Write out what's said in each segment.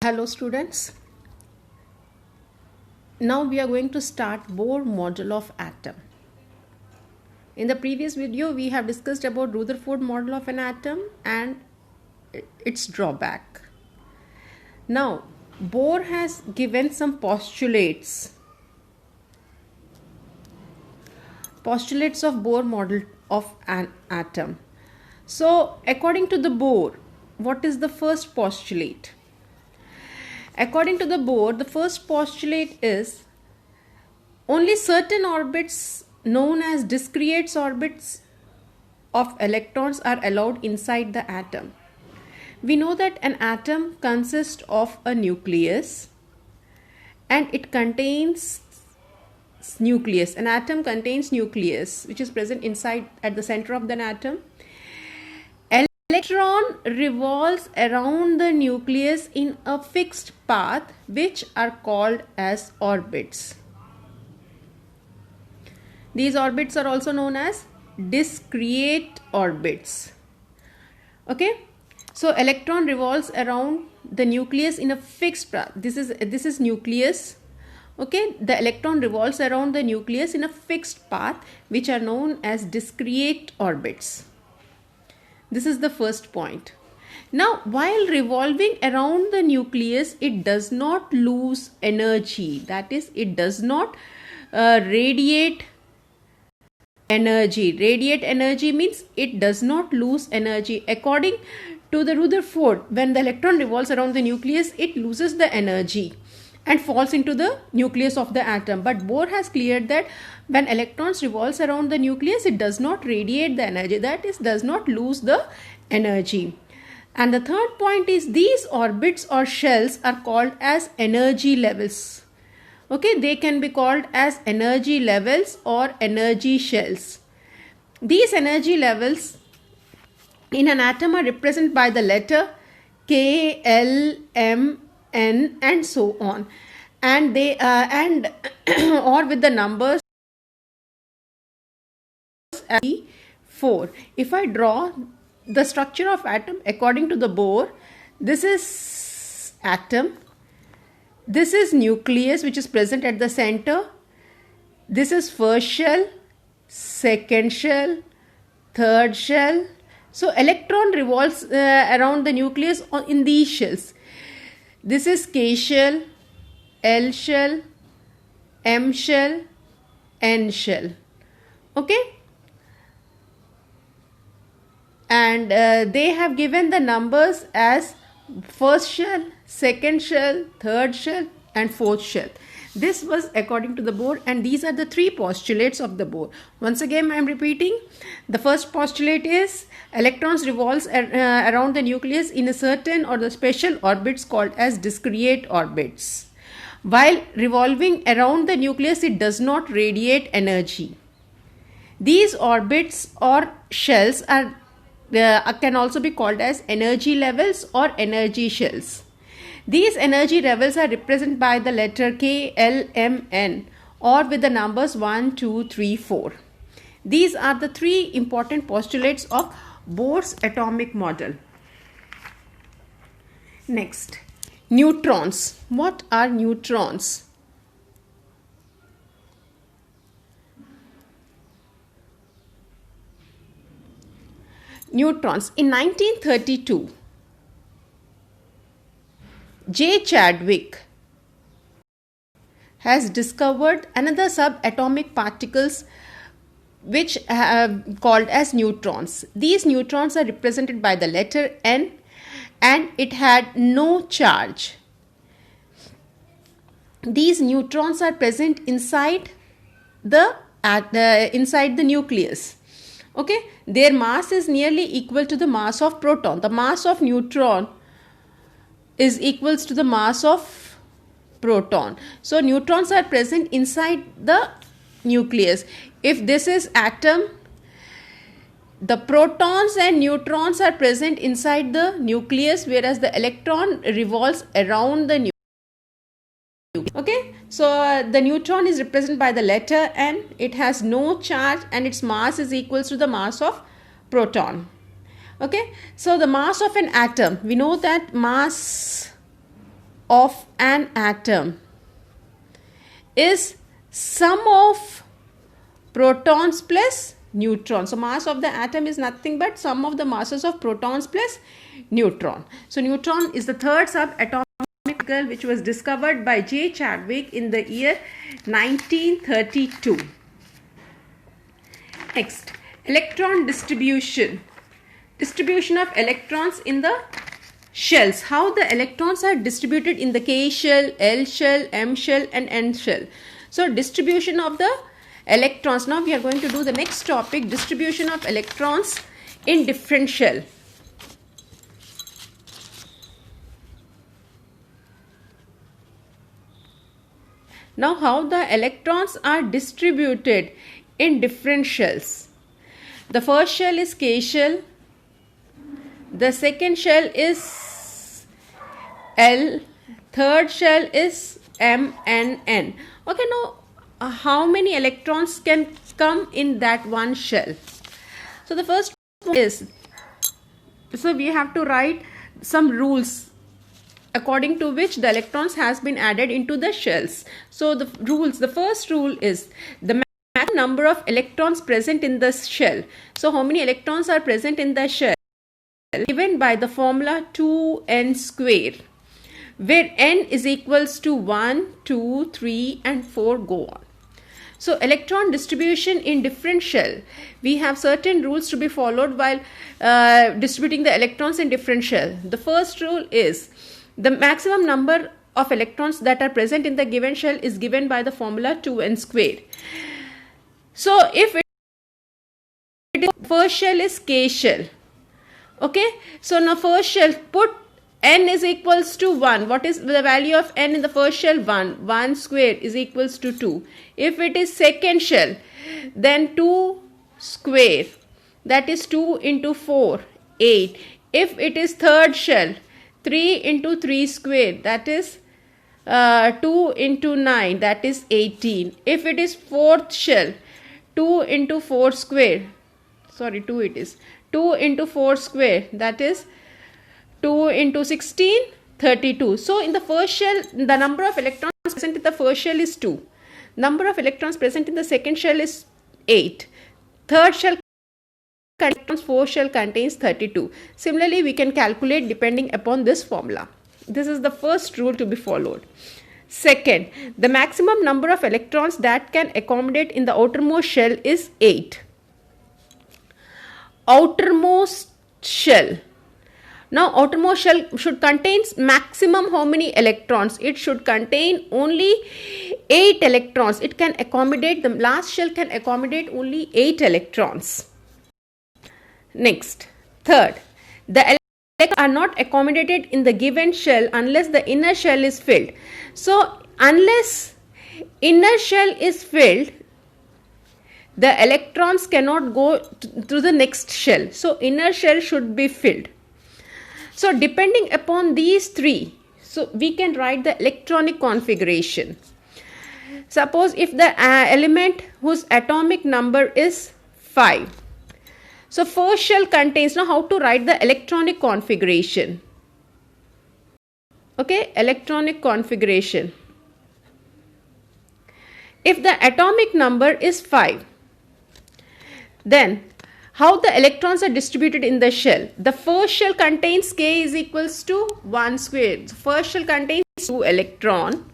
Hello students, now we are going to start Bohr model of atom. In the previous video we have discussed about Rutherford model of an atom and its drawback. Now Bohr has given some postulates of Bohr model of an atom. So according to the Bohr, what is the first postulate? According to the Bohr, the first postulate is only certain orbits known as discrete orbits of electrons are allowed inside the atom. We know that an atom consists of a nucleus and it contains nucleus. An atom contains nucleus which is present inside at the center of the atom. Electron revolves around the nucleus in a fixed path which are called as orbits. These orbits are also known as discrete orbits. Okay, so electron revolves around the nucleus in a fixed path. This is nucleus. Okay, the electron revolves around the nucleus in a fixed path which are known as discrete orbits. This is the first point. Now, while revolving around the nucleus, it does not lose energy. That is, it does not radiate energy. Radiate energy means it does not lose energy. According to the Rutherford, when the electron revolves around the nucleus, it loses the energy and falls into the nucleus of the atom. But Bohr has cleared that when electrons revolves around the nucleus, it does not radiate the energy. That is, does not lose the energy. And the third point is these orbits or shells are called as energy levels. Okay, they can be called as energy levels or energy shells. These energy levels in an atom are represented by the letter K, L, M, N and so on, and they or with the numbers 4. If I draw the structure of atom according to the Bohr, this is atom, this is nucleus which is present at the center, this is first shell, second shell, third shell. So electron revolves around the nucleus in these shells. This is K shell, L shell, M shell, N shell. Okay, and they have given the numbers as first shell, second shell, third shell and fourth shell. This was according to the Bohr, and these are the three postulates of the Bohr. Once again I am repeating. The first postulate is electrons revolves around the nucleus in a certain or the special orbits called as discrete orbits. While revolving around the nucleus, it does not radiate energy. These orbits or shells are can also be called as energy levels or energy shells. These energy levels are represented by the letter K, L, M, N or with the numbers 1, 2, 3, 4. These are the three important postulates of Bohr's atomic model. Next, neutrons. What are neutrons? Neutrons. In 1932, J. Chadwick has discovered another subatomic particles which are called as neutrons. These neutrons are represented by the letter N and it had no charge. These neutrons are present inside the nucleus. Okay, their mass is nearly equal to the mass of proton. The mass of neutron is equals to the mass of proton. So neutrons are present inside the nucleus. If this is atom, the protons and neutrons are present inside the nucleus, whereas the electron revolves around the nucleus. Okay, so the neutron is represented by the letter N. It has no charge and its mass is equals to the mass of proton. Okay, so the mass of an atom, we know that mass of an atom is sum of protons plus neutrons. So mass of the atom is nothing but sum of the masses of protons plus neutron. So neutron is the third subatomic particle which was discovered by J. Chadwick in the year 1932. Next, electron distribution. Distribution of electrons in the shells. How the electrons are distributed in the K shell, L shell, M shell and N shell. So distribution of the electrons. Now we are going to do the next topic, distribution of electrons in different shell. Now how the electrons are distributed in different shells. The first shell is K shell. The second shell is L. Third shell is M and N. Okay, now how many electrons can come in that one shell? So the first one is, so we have to write some rules according to which the electrons has been added into the shells. So the rules, the first rule is the maximum number of electrons present in the shell. So how many electrons are present in the shell? Given by the formula 2n square, where n is equals to 1, 2, 3 and 4 go on. So electron distribution in different shell. We have certain rules to be followed while distributing the electrons in different shell. The first rule is the maximum number of electrons that are present in the given shell is given by the formula 2n square. So if it is, first shell is K shell. Okay, so now first shell, put n is equals to 1. What is the value of n in the first shell? 1. 1 square is equals to 2. If it is second shell, then 2 square, that is 2 into 4, 8. If it is third shell, 3 into 3 square, that is 2 into 9, that is 18. If it is fourth shell, 2 into 4 square, sorry 2 it is, 2 into 4 square, that is 2 into 16, 32. So in the first shell, the number of electrons present in the first shell is 2. Number of electrons present in the second shell is 8. Third shell contains, fourth shell contains 32. Similarly, we can calculate depending upon this formula. This is the first rule to be followed. Second, the maximum number of electrons that can accommodate in the outermost shell is 8. Outermost shell. Now outermost shell should contain maximum how many electrons? It should contain only 8 electrons. It can accommodate, the last shell can accommodate only 8 electrons. Next, third, the electrons are not accommodated in the given shell unless the inner shell is filled. So unless inner shell is filled, the electrons cannot go to the next shell. So inner shell should be filled. So depending upon these three, so we can write the electronic configuration. Suppose if the element whose atomic number is 5. So first shell contains, now how to write the electronic configuration? Okay, electronic configuration. If the atomic number is 5, then how the electrons are distributed in the shell? The first shell contains K is equals to 1 square. So first shell contains 2 electron.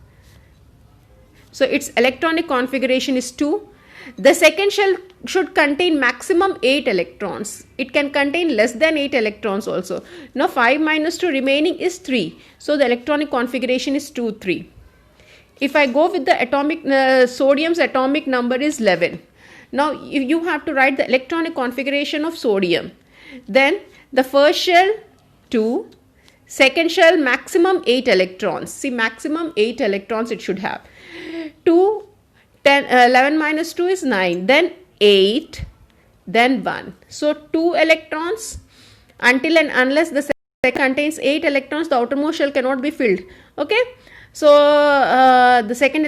So its electronic configuration is 2. The second shell should contain maximum 8 electrons. It can contain less than 8 electrons also. Now 5 minus 2 remaining is 3. So the electronic configuration is 2, 3. If I go with the atomic, sodium's atomic number is 11. Now you have to write the electronic configuration of sodium. Then the first shell 2, second shell maximum 8 electrons. See, maximum 8 electrons it should have. 2, 10, 11 minus 2 is 9. Then 8, then 1. So 2 electrons. Until and unless the second contains 8 electrons, the outermost shell cannot be filled. Okay. So the second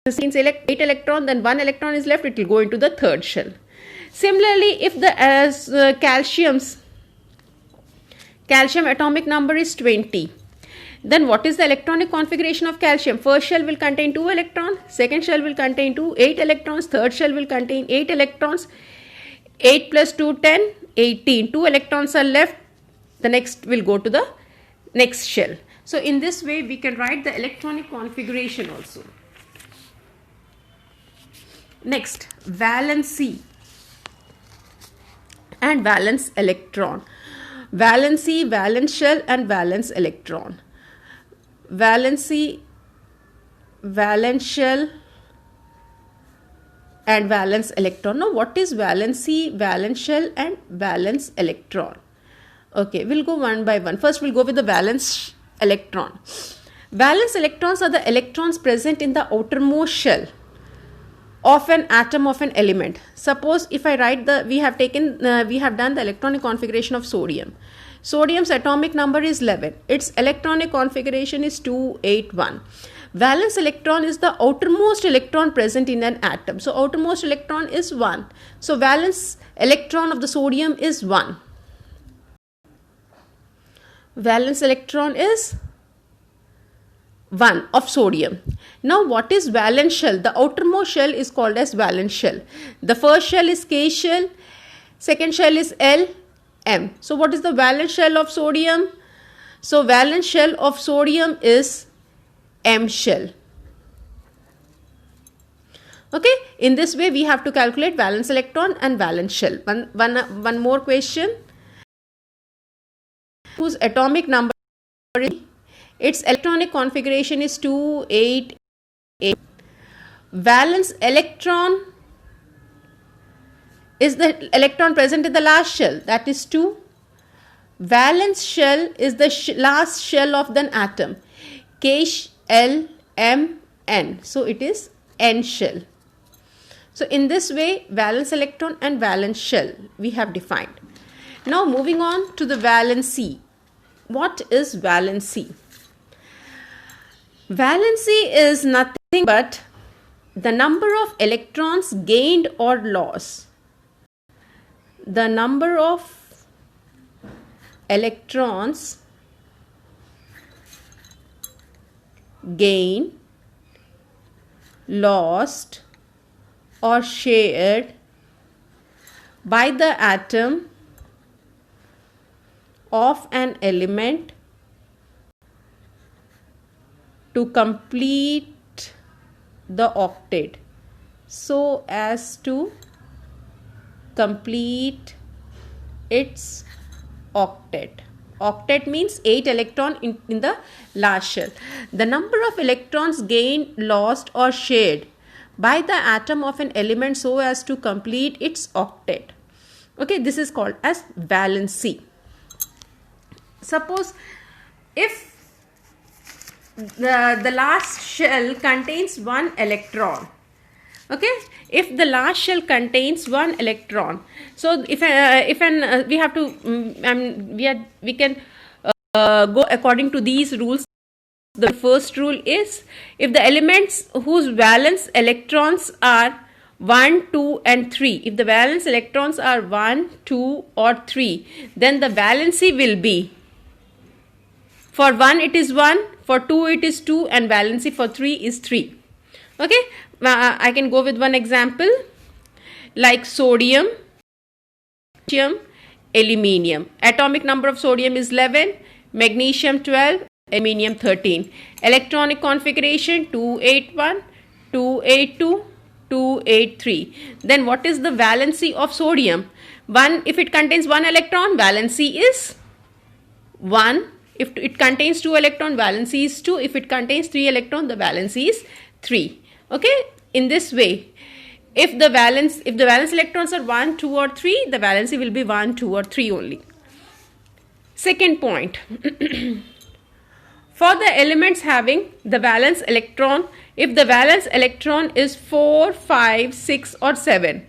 contains 8 electron, then 1 electron is left, it will go into the third shell. Similarly, if the calcium atomic number is 20, Then what is the electronic configuration of calcium? First shell will contain 2 electrons, second shell will contain 8 electrons, third shell will contain 8 electrons. 8 plus 2, 10, 18. 2 electrons are left. The next will go to the next shell. So in this way we can write the electronic configuration also. Next, valency and valence electron. Valency, valence shell and valence electron. Valency, valence shell and valence electron. Now what is valency, valence shell and valence electron? Okay, we'll go one by one. First we'll go with the valence electron. Valence electrons are the electrons present in the outermost shell of an atom of an element. Suppose if I write we have done the electronic configuration of sodium. Sodium's atomic number is 11. Its electronic configuration is 281. Valence electron is the outermost electron present in an atom. So outermost electron is 1. So valence electron of the sodium is 1. Valence electron is 1 of sodium. Now what is valence shell? The outermost shell is called as valence shell. The first shell is K shell, second shell is L, M. So what is the valence shell of sodium? So valence shell of sodium is M shell. Okay, in this way we have to calculate valence electron and valence shell. One more question. Whose atomic number is, its electronic configuration is 288. Valence electron is the electron present in the last shell, that is 2. Valence shell is the last shell of the atom, K, L, M, N. So it is N shell. So in this way valence electron and valence shell we have defined. Now moving on to the valency. What is valency? Valency is nothing but the number of electrons gained or lost. The number of electrons gained, lost or shared by the atom of an element to complete the octet, so as to complete its octet. Octet means 8 electrons in the last shell. The number of electrons gained, lost or shared by the atom of an element so as to complete its octet. Okay, this is called as valency. Suppose if the last shell contains 1 electron. Okay, if the last shell contains 1 electron, so we have to we can go according to these rules. The first rule is, if the elements whose valence electrons are 1, 2 and 3, if the valence electrons are 1, 2 or 3, then the valency will be, for 1 it is 1, for 2 it is 2 and valency for 3 is 3. Okay, I can go with one example like sodium, aluminium. Atomic number of sodium is 11, magnesium 12, aluminium 13. Electronic configuration 281, 282, 283. Then what is the valency of sodium? 1, if it contains 1 electron, valency is 1. If it contains 2 electron, valency is 2. If it contains 3 electron, the valency is 3. Okay, in this way, if the valence electrons are 1, 2 or 3, the valency will be 1, 2 or 3 only. Second point. For the elements having the valence electron, if the valence electron is 4, 5, 6 or 7.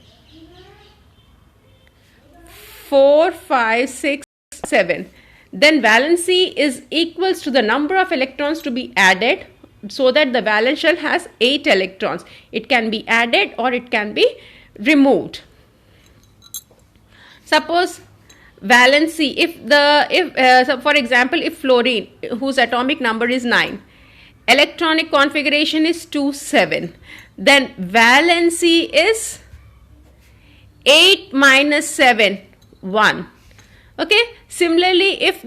4, 5, 6, 7. Then valency is equals to the number of electrons to be added, so that the valence shell has 8 electrons. It can be added or it can be removed. Suppose valency, so for example, if fluorine, whose atomic number is 9, electronic configuration is 2 7, then valency is 8 minus 7 1. Okay, similarly, if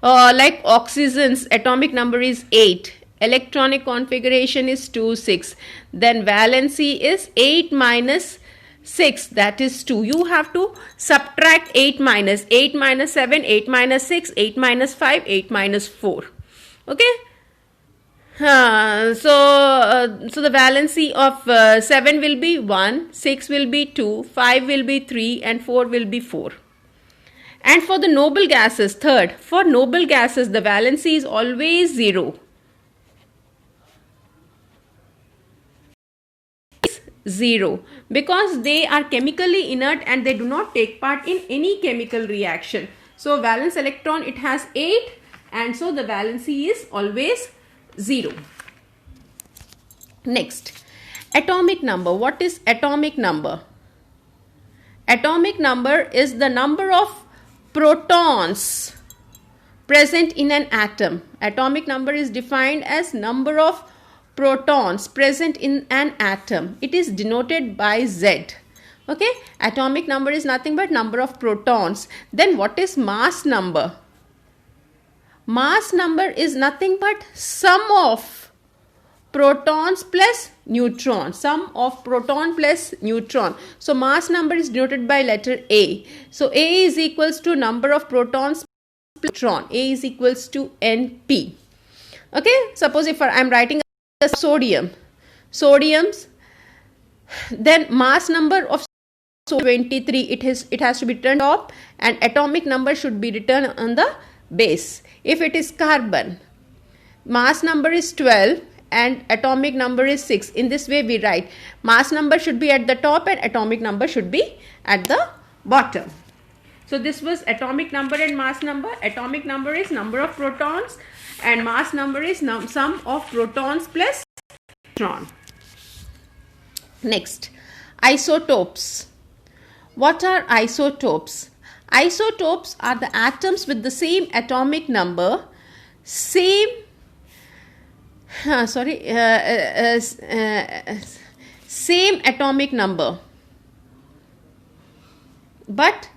like oxygen's atomic number is 8, electronic configuration is 2 6, then valency is 8 minus 6, that is 2. You have to subtract 8 minus 7, 8 minus 6, 8 minus 5, 8 minus 4. Okay. So the valency of 7 will be 1, 6 will be 2, 5 will be 3, and 4 will be 4. And for the noble gases, third, for noble gases, the valency is always 0. 0, because they are chemically inert and they do not take part in any chemical reaction. So valence electron, it has 8, and so the valency is always 0. Next, atomic number. What is atomic number? Atomic number is the number of protons present in an atom. Atomic number is defined as number of protons present in an atom. It is denoted by Z. Okay, atomic number is nothing but number of protons. Then what is mass number? Mass number is nothing but sum of protons plus neutron. Sum of proton plus neutron. So mass number is denoted by letter A. So A is equals to number of protons plus neutron. A is equals to NP. Okay, suppose if I am writing sodiums, then mass number of 23, it has to be turned off, and atomic number should be written on the base. If it is carbon, mass number is 12 and atomic number is 6. In this way we write mass number should be at the top and atomic number should be at the bottom. So this was atomic number and mass number. Atomic number is number of protons and mass number is sum of protons plus neutron. Next, isotopes. What are isotopes? Isotopes are the atoms with the same atomic number, same atomic number, but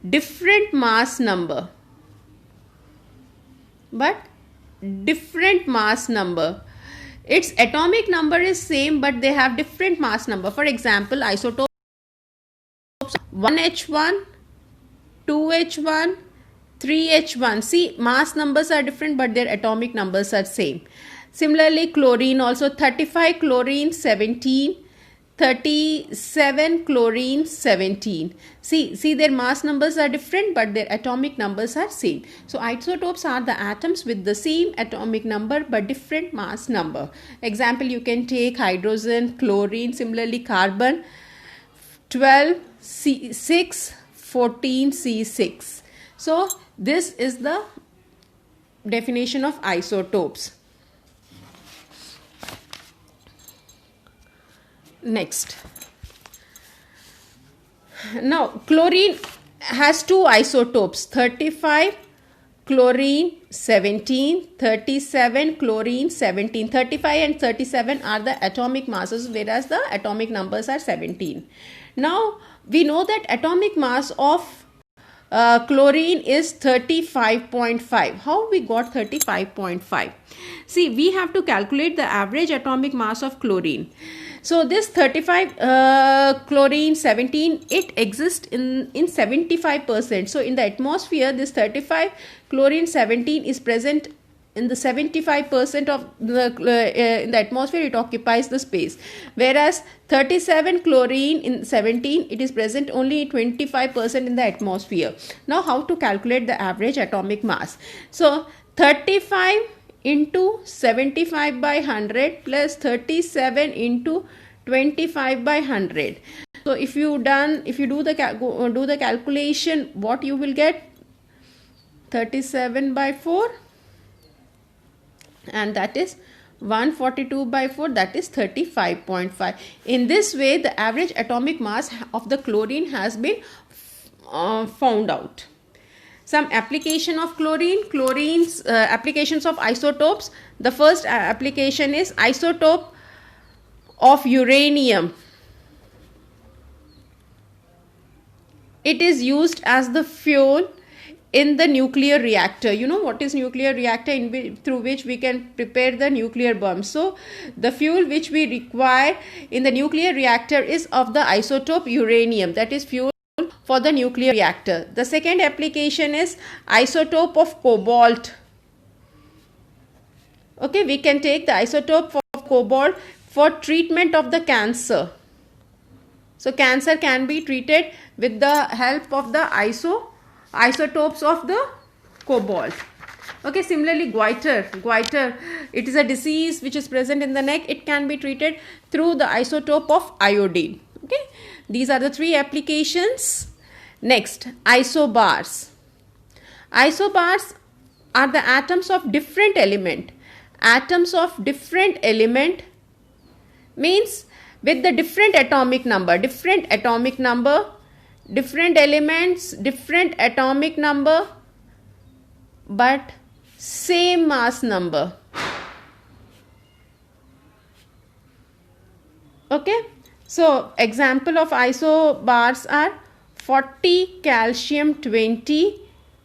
different mass number. Its atomic number is same, but they have different mass number. For example, isotopes 1H1, 2H1, 3H1. See, mass numbers are different, but their atomic numbers are same. Similarly, chlorine also 35 chlorine 17, 37 chlorine 17. See their mass numbers are different, but their atomic numbers are same. So isotopes are the atoms with the same atomic number but different mass number. Example, you can take hydrogen, chlorine. Similarly, carbon 12 C6, 14 C6. So this is the definition of isotopes. Next, now chlorine has two isotopes, 35 chlorine 17, 37 chlorine 17. 35 and 37 are the atomic masses, whereas the atomic numbers are 17. Now we know that atomic mass of chlorine is 35.5. How we got 35.5? See, we have to calculate the average atomic mass of chlorine. So this 35 chlorine 17, it exists in 75%. So in the atmosphere, this 35 chlorine 17 is present in the 75% of in the atmosphere. It occupies the space, whereas 37 chlorine in 17, it is present only 25% in the atmosphere. Now how to calculate the average atomic mass? So 35 into 75 by 100 plus 37 into 25 by 100. So if you do the calculation, what you will get? 37 by 4, and that is 142 by 4, that is 35.5. In this way, the average atomic mass of the chlorine has been found out. Some application of chlorine's applications of isotopes. The first application is isotope of uranium. It is used as the fuel in the nuclear reactor. You know what is nuclear reactor, through which we can prepare the nuclear bomb. So the fuel which we require in the nuclear reactor is of the isotope uranium, that is fuel for the nuclear reactor. The second application is isotope of cobalt. Okay, we can take the isotope of cobalt for treatment of the cancer. So cancer can be treated with the help of the isotopes of the cobalt. Okay, similarly goiter, it is a disease which is present in the neck. It can be treated through the isotope of iodine. Okay, these are the three applications. Next, isobars. Isobars are the atoms of different element. Atoms of different element means with the different atomic number, different elements, different atomic number, but same mass number. Okay, so example of isobars are 40 calcium 20,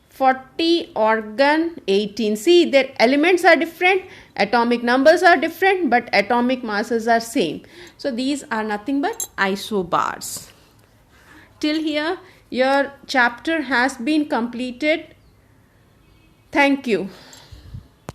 40 argon 18. See, their elements are different, atomic numbers are different, but atomic masses are same. So these are nothing but isobars. Till here your chapter has been completed. Thank you.